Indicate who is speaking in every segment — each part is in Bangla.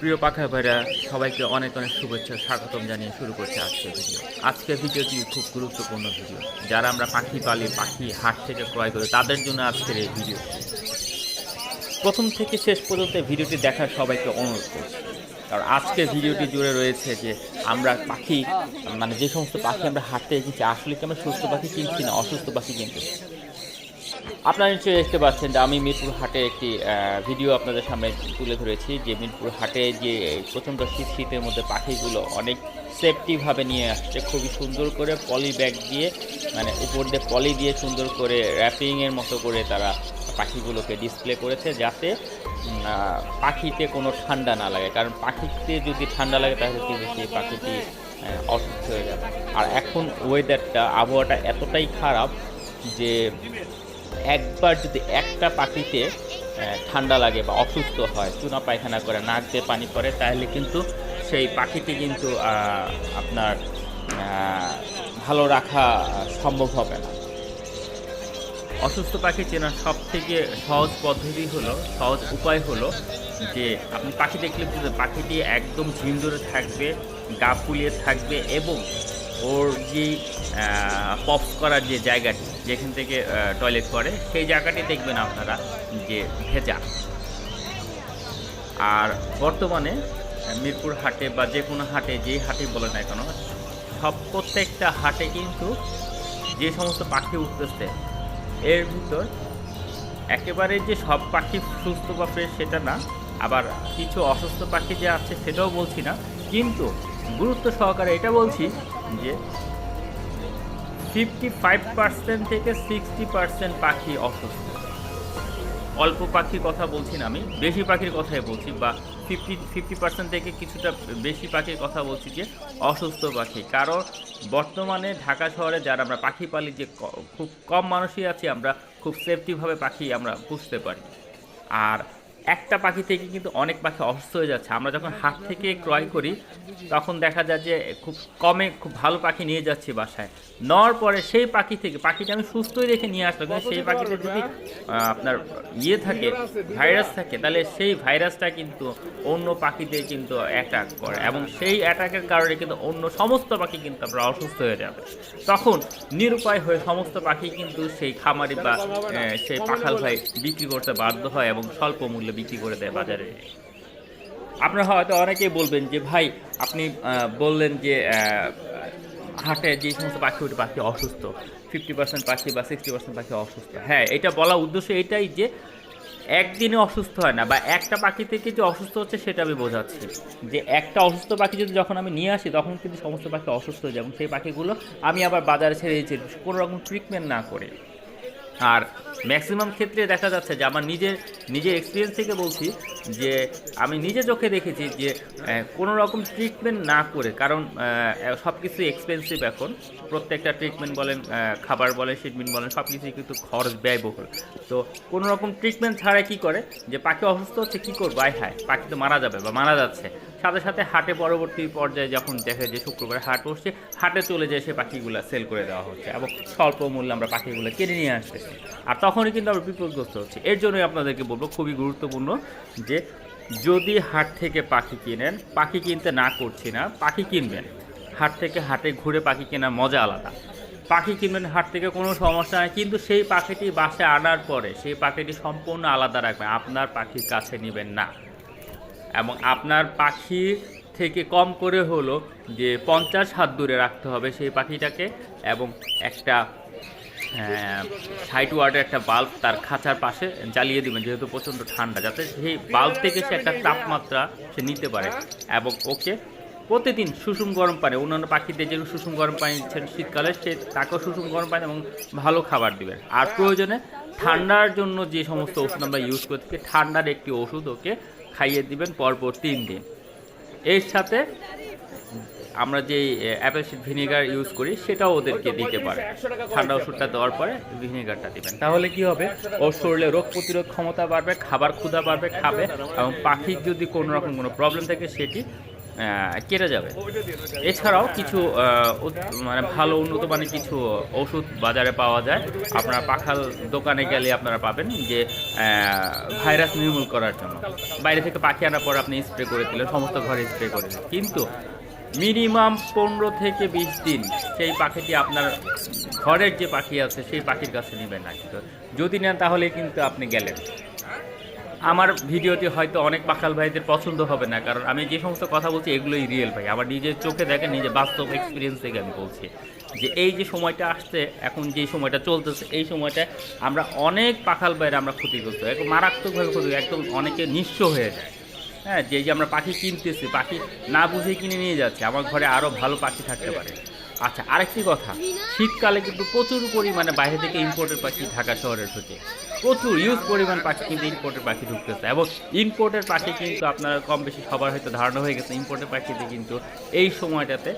Speaker 1: প্রিয় পাখা ভাইরা, সবাইকে অনেক অনেক শুভেচ্ছা স্বাগতম জানিয়ে শুরু করছে আজকের ভিডিওটি খুব গুরুত্বপূর্ণ ভিডিও। যারা আমরা পাখি পালি, পাখি হাট থেকে ক্রয় করি, তাদের জন্য আজকের এই ভিডিও। প্রথম থেকে শেষ পর্যন্ত ভিডিওটি দেখার সবাইকে অনুরোধ করছি, কারণ আজকের ভিডিওটি জুড়ে রয়েছে যে আমরা পাখি, মানে যে সমস্ত পাখি আমরা হাট থেকে কিনছি, আসলে কি আমরা সুস্থ পাখি কিনছি না অসুস্থ পাখি কিনতেছি। আপনারা নিশ্চয়ই দেখতে পাচ্ছেন যে আমি মিরপুর হাটে একটি ভিডিও আপনাদের সামনে তুলে ধরেছি, যে মিরপুর হাটে যে প্রচণ্ড শীতের মধ্যে পাখিগুলো অনেক সেফটিভাবে নিয়ে আসছে, খুবই সুন্দর করে পলি ব্যাগ দিয়ে, মানে উপর দিয়ে পলি দিয়ে সুন্দর করে র্যাপিংয়ের মতো করে তারা পাখিগুলোকে ডিসপ্লে করেছে, যাতে পাখিতে কোনো ঠান্ডা না লাগে। কারণ পাখিতে যদি ঠান্ডা লাগে তাহলে কিন্তু সেই পাখিটি অসুস্থ হয়ে যাবে। আর এখন ওয়েদারটা, আবহাওয়াটা এতটাই খারাপ যে একবার যদি একটা পাখিতে ঠান্ডা লাগে বা অসুস্থ হয়, চুনা পায়খানা করে, নাক দিয়ে পানি পড়ে, তাহলে কিন্তু সেই পাখিটি কিন্তু আপনার ভালো রাখা সম্ভব হবে না। অসুস্থ পাখি চেনার সব থেকে সহজ পদ্ধতি হলো, সহজ উপায় হলো যে আপনি পাখি দেখলে বুঝবেন পাখিটি একদম ঝিমঝরে থাকবে, গা ফুলিয়ে থাকবে, এবং ওর যে পপস করার যে জায়গাটি, যেখান থেকে টয়লেট করে, সেই জায়গাটি দেখবেন আপনারা যে ভেজা। আর বর্তমানে মিরপুর হাটে বা যে কোনো হাটে, যেই হাটে বলে না কেন, প্রত্যেকটা হাটে কিন্তু যে সমস্ত পাখি উঠতেছে, এর ভিতর একেবারে যে সব পাখি সুস্থ বা ফ্রেশ সেটা না, আবার কিছু অসুস্থ পাখি যে আছে সেটাও বলছি না, কিন্তু গুরুত্ব সহকারে এটা বলছি যে 55% থেকে 60% পাখি অসুস্থ। অল্প পাখির কথা বলছি না, আমি বেশি পাখির কথাই বলছি, বা 50% থেকে কিছুটা বেশি পাখির কথা বলছি যে অসুস্থ পাখি। কারণ বর্তমানে ঢাকা শহরে যারা আমরা পাখি পালি, যে খুব কম মানুষই আছি আমরা খুব সেফটিভাবে পাখি আমরা পুষতে পারি। আর একটা পাখি থেকে কিন্তু অনেক পাখি অসুস্থ হয়ে যাচ্ছে। আমরা যখন হাট থেকে ক্রয় করি তখন দেখা যায় যে খুব কমে খুব ভালো পাখি নিয়ে যাচ্ছি বাসায়, নেওয়ার পরে সেই পাখি থেকে, পাখিটা আমি সুস্থই রেখে নিয়ে আসলাম, কিন্তু সেই পাখিতে যদি আপনার থাকে, ভাইরাস থাকে, তাহলে সেই ভাইরাসটা কিন্তু অন্য পাখিতে কিন্তু অ্যাটাক করে, এবং সেই অ্যাটাকের কারণে কিন্তু অন্য সমস্ত পাখি কিন্তু আমরা অসুস্থ হয়ে যাবে। তখন নিরুপায় হয়ে সমস্ত পাখি কিন্তু সেই খামারি বা সেই পাখাল ভাই বিক্রি করতে বাধ্য হয় এবং স্বল্প মূল্যে বিক্রি করে দেয় বাজারে। আপনারা হয়তো অনেকেই বলবেন যে ভাই, আপনি বললেন যে হাটে যে সমস্ত পাখি ওঠে, পাখি অসুস্থ, 50% পাখি বা 60% পাখি অসুস্থ। হ্যাঁ, এটা বলা উদ্দেশ্য এটাই যে একদিনে অসুস্থ হয় না, বা একটা পাখি থেকে যে অসুস্থ হচ্ছে সেটা আমি বোঝাচ্ছি, যে একটা অসুস্থ পাখি যদি যখন আমি নিয়ে আসি তখন কিন্তু সমস্ত পাখি অসুস্থ হয়ে যায়, এবং সেই পাখিগুলো আমি আবার বাজারে ছেড়ে দিয়েছি কোনো রকম ট্রিটমেন্ট না করে। আর ম্যাক্সিমাম ক্ষেত্রে দেখা যাচ্ছে যে আমার নিজের এক্সপিরিয়েন্স থেকে বলছি, যে আমি নিজে চোখে দেখেছি যে কোনো রকম ট্রিটমেন্ট না করে, কারণ সব কিছু এক্সপেন্সিভ এখন, প্রত্যেকটা ট্রিটমেন্ট বলেন, খাবার বলেন, ট্রিটমেন্ট বলেন, সব কিছুই কিন্তু খরচ ব্যয়বহুল। তো কোনো রকম ট্রিটমেন্ট ছাড়াই কী করে, যে পাখি অসুস্থ হচ্ছে, কী করবো, হায় পাখি তো মারা যাবে বা মারা যাচ্ছে, সাথে সাথে হাটে পরবর্তী পর্যায়ে যখন দেখে যে শুক্রবার হাট বসছে, হাটে চলে যায় সে পাখিগুলো সেল করে দেওয়া হচ্ছে, এবং স্বল্প মূল্যে আমরা পাখিগুলো কিনে নিয়ে আসতেছি। আর তখনই কিন্তু আমরা বিপদগ্রস্ত হচ্ছি। এর জন্যই আপনাদেরকে বলবো, খুবই গুরুত্বপূর্ণ যে যদি হাট থেকে পাখি কিনেন, পাখি কিনতে না করছি না, পাখি কিনবেন, হাট থেকে হাটে ঘুরে পাখি কেনার মজা আলাদা। পাখি কিনবেন হাট থেকে, কোনো সমস্যা নেই, কিন্তু সেই পাখিটি বাসায় আনার পরে সেই পাখিটি সম্পূর্ণ আলাদা রাখবেন, আপনার পাখির কাছে নেবেন না। এবং আপনার পাখির থেকে কম করে হলো যে 50 হাত দূরে রাখতে হবে সেই পাখিটাকে, এবং একটা 60 ওয়াটের একটা বাল্ব তার খাঁচার পাশে জ্বালিয়ে দেবেন, যেহেতু প্রচণ্ড ঠান্ডা, যাতে সেই বাল্ব থেকে সে একটা তাপমাত্রা সে নিতে পারে। এবং ওকে প্রতিদিন সুষুম গরম পানি, অন্যান্য পাখিদের যেরকম সুষুম গরম পানি দিচ্ছেন শীতকালে, সে তাকেও সুষুম গরম পানি এবং ভালো খাবার দিবেন। আর প্রয়োজনে ঠান্ডার জন্য যে সমস্ত ওষুধ আমরা ইউজ করে থাকি, ঠান্ডার একটি ওষুধ ওকে খাইয়ে দিবেন পরপর 3 দিন। এর সাথে আমরা যে অ্যাপেল ভিনেগার ইউজ করি সেটাও ওদেরকে দিতে পারে। ঠান্ডা ওষুধটা দেওয়ার পরে ভিনেগারটা দিবেন, তাহলে কি হবে, ওর শরীরে রোগ প্রতিরোধ ক্ষমতা বাড়বে, খাবার ক্ষুধা বাড়বে, খাবে, এবং পাখির যদি কোনো রকম কোনো প্রবলেম থাকে সেটি কেটে যাবে। এছাড়াও কিছু মানে ভালো উন্নত মানের কিছু ওষুধ বাজারে পাওয়া যায়। আপনারা পাখাল দোকানে গেলে আপনারা পাবেন যে ভাইরাস নির্মূল করার জন্য বাইরে থেকে পাখি আনার পর আপনি স্প্রে করে দিলেন, সমস্ত ঘরে স্প্রে করে দিলেন, কিন্তু মিনিমাম 15 থেকে 20 দিন সেই পাখিটি আপনার ঘরের যে পাখি আছে সেই পাখির কাছে নেবেন না। কিন্তু যদি নেন তাহলে কিন্তু আপনি গেলেন। আমার ভিডিওটি হয়তো অনেক পাখাল ভাইদের পছন্দ হবে না, কারণ আমি যে সমস্ত কথা বলছি এগুলোই রিয়েল ভাই, আমার নিজের চোখে দেখে নিজে বাস্তব এক্সপিরিয়েন্স থেকে আমি বলছি যে এই যে সময়টা আসছে, এখন যে সময়টা চলতেছে, এই সময়টায় আমরা অনেক পাখাল ভাইরা আমরা ক্ষতিগ্রস্ত, একদম মারাত্মকভাবে ক্ষতি, একদম অনেকে নিঃস্ব হয়ে যায়। হ্যাঁ, যে আমরা পাখি কিনতেছি, পাখি না বুঝে কিনে নিয়ে যাচ্ছে, আমার ঘরে আরও ভালো পাখি থাকতে পারে। আচ্ছা, আরেকটি কথা, শীতকালে কিন্তু প্রচুর পরিমাণে বাইরে থেকে ইম্পোর্টের পাখি ঢাকা শহরে ঢুকে, প্রচুর ইউজ পরিমাণ পাখি কিন্তু ইম্পোর্টের পাখি ঢুকতেছে, এবং ইম্পোর্টের পাখি কিন্তু আপনারা কম বেশি সবার হয়তো ধারণা হয়ে গেছে, ইম্পোর্টের পাখিতে কিন্তু এই সময়টাতে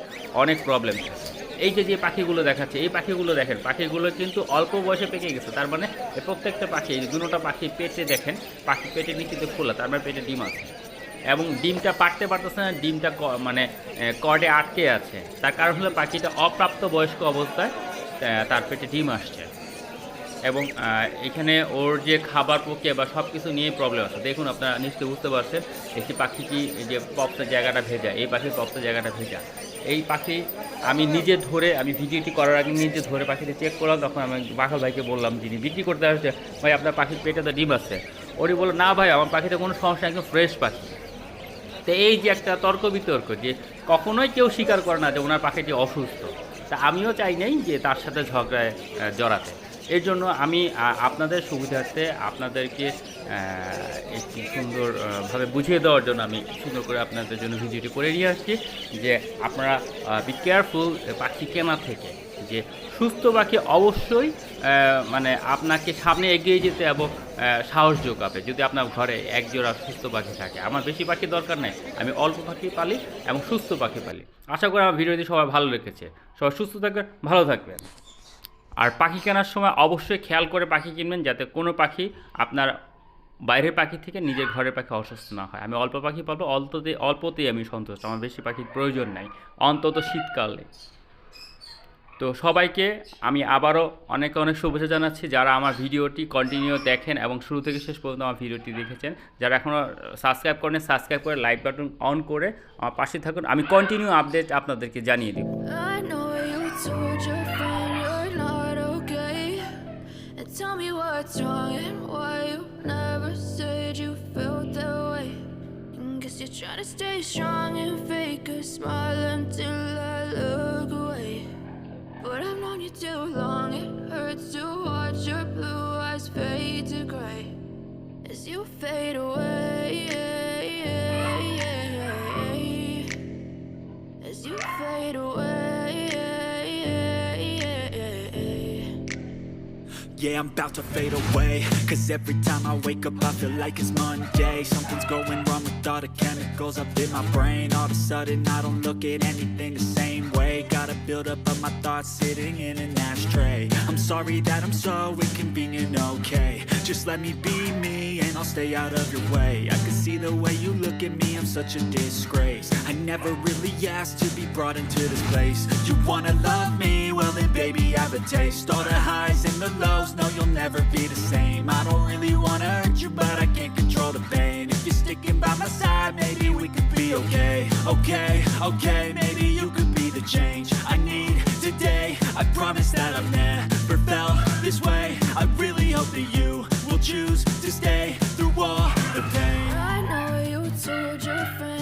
Speaker 1: অনেক প্রবলেম থাকে। এই যে পাখিগুলো দেখাচ্ছে, এই পাখিগুলো দেখেন, পাখিগুলো কিন্তু অল্প বয়সে পেকে গেছে, তার মানে প্রত্যেকটা পাখি, এই দুটোটা পাখি পেটে দেখেন, পাখি পেটে নিচে খোলা, তার মানে পেটে ডিম আছে, এবং ডিমটা পারতে পারতেছে না, ডিমটা মানে কর্ডে আটকে আছে। তার কারণ হলো পাখিটা অপ্রাপ্ত বয়স্ক অবস্থায় তার পেটে ডিম আসছে, এবং এখানে ওর যে খাবার প্রক্রিয়া বা সব কিছু নিয়ে প্রবলেম আছে। দেখুন, আপনারা নিশ্চয়ই বুঝতে পারছেন একটি পাখি কি যে পপসের জায়গাটা ভেজা, এই পাখির পপসের জায়গাটা ভেজা। এই পাখি আমি নিজে ধরে, আমি ভিডিওটি করার আগে নিজে ধরে পাখিটা চেক করলাম, তখন আমি পাখাল ভাইকে বললাম, যিনি বিক্রি করতে আসছে, ভাই আপনার পাখির পেটে তো ডিম আছে। ওরই বললো, না ভাই আমার পাখিটা কোনো সমস্যা, একদম ফ্রেশ পাখি। তো এই যে একটা তর্ক বিতর্ক, যে কখনোই কেউ স্বীকার করে না যে ওনার পাখিটি অসুস্থ, তা আমিও চাই নাই যে তার সাথে ঝগড়ায় জড়াতে। এর জন্য আমি আপনাদের সুবিধার্থে আপনাদেরকে একটি সুন্দরভাবে বুঝিয়ে দেওয়ার জন্য আমি সুন্দর করে আপনাদের জন্য ভিডিওটি করে নিয়ে আসছি, যে আপনারা বি কেয়ারফুল পাখি কেনা থেকে, যে সুস্থ পাখি অবশ্যই মানে আপনাকে সামনে এগিয়ে যেতে এবং সাহস যোগাবে যদি আপনার ঘরে একজোড়া সুস্থ পাখি থাকে। আমার বেশি পাখি দরকার নেই, আমি অল্প পাখি পালি এবং সুস্থ পাখি পালি। আশা করি আমার ভিডিওটি সবাই ভালো লেগেছে। সবাই সুস্থ থাকবেন, ভালো থাকবেন। আর পাখি কেনার সময় অবশ্যই খেয়াল করে পাখি কিনবেন, যাতে কোনো পাখি আপনার বাইরের পাখি থেকে নিজের ঘরের পাখি অসুস্থ না হয়। আমি অল্প পাখি পাবো, অল্পতেই আমি সন্তুষ্ট, আমার বেশি পাখির প্রয়োজন নাই, অন্তত শীতকালে। তো সবাইকে আমি আবারও অনেক শুভেচ্ছা জানাচ্ছি, যারা আমার ভিডিওটি কন্টিনিউ দেখেন এবং শুরু থেকে শেষ পর্যন্ত আমার ভিডিওটি দেখেছেন। যারা এখনও সাবস্ক্রাইব করেন, সাবস্ক্রাইব করে লাইক বাটন অন করে আমার পাশে থাকুন, আমি কন্টিনিউ আপডেট আপনাদেরকে জানিয়ে দেব। Tell me what's wrong and why you never said you felt that way. Guess you're trying to stay strong and fake a smile until I look away. But I've known you too long, it hurts to watch your blue eyes fade to gray as you fade away, as you fade away.
Speaker 2: Yeah, I'm about to fade away, cause every time I wake up I feel like it's Monday. Something's going wrong with all the chemicals up in my brain. All of a sudden I don't look at anything the same way. Got a build up of my thoughts sitting in an ashtray. I'm sorry that I'm so inconvenient, okay. Just let me be me and I'll stay out of your way. I can see the way you look at me, I'm such a disgrace. I never really asked to be brought into this place. You wanna love me? Well then baby I have a taste. All the highs and the lows, no you'll never be the same. I don't really wanna hurt you but I can't control the pain. If you're sticking by my side, maybe we could be okay. Okay, maybe you could be the change I need today. I promise that I've never felt this way. I really hope that you will choose to stay through all the pain.
Speaker 3: I know you told your friends